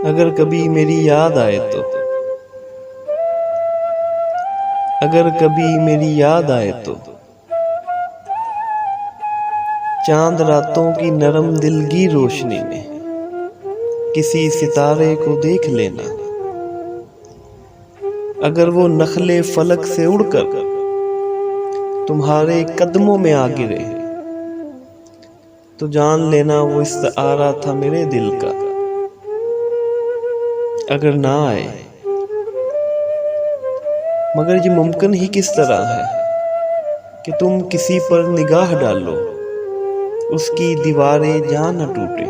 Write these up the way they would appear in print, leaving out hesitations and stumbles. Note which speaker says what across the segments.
Speaker 1: اگر کبھی میری یاد آئے تو اگر کبھی میری یاد آئے تو چاند راتوں کی نرم دلگی روشنی میں کسی ستارے کو دیکھ لینا۔ اگر وہ نخلے فلک سے اڑ کر تمہارے قدموں میں آ گرے تو جان لینا وہ استعارہ تھا میرے دل کا۔ اگر نہ آئے مگر یہ ممکن ہی کس طرح ہے کہ تم کسی پر نگاہ ڈالو، اس کی دیواریں جاں نہ ٹوٹے،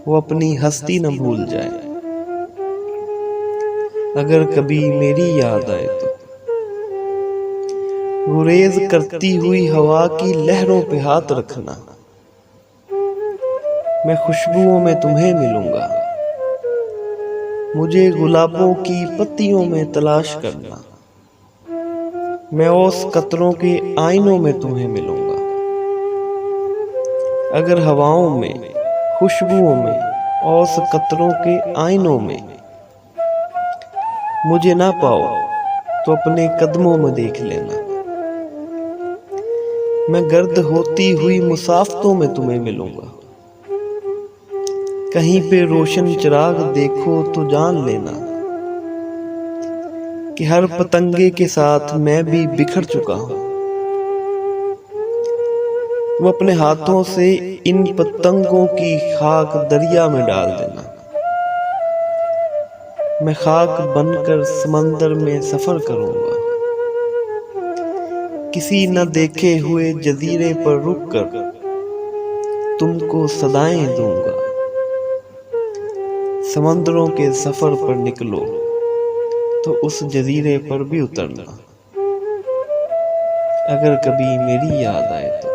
Speaker 1: وہ اپنی ہستی نہ بھول جائے۔ اگر کبھی میری یاد آئے تو گریز کرتی ہوئی ہوا کی لہروں پہ ہاتھ رکھنا، میں خوشبوؤں میں تمہیں ملوں گا، مجھے گلابوں کی پتیوں میں تلاش کرنا، میں اوس قطروں کے آئینوں میں تمہیں ملوں گا۔ اگر ہواؤں میں، خوشبوؤں میں، اوس قطروں کے آئینوں میں مجھے نہ پاؤ تو اپنے قدموں میں دیکھ لینا، میں گرد ہوتی ہوئی مسافتوں میں تمہیں ملوں گا۔ کہیں پہ روشن چراغ دیکھو تو جان لینا کہ ہر پتنگے کے ساتھ میں بھی بکھر چکا ہوں۔ وہ اپنے ہاتھوں سے ان پتنگوں کی خاک دریا میں ڈال دینا، میں خاک بن کر سمندر میں سفر کروں گا، کسی نہ دیکھے ہوئے جزیرے پر رک کر تم کو صدائیں دوں گا۔ سمندروں کے سفر پر نکلو تو اس جزیرے پر بھی اترنا، اگر کبھی میری یاد آئے تو۔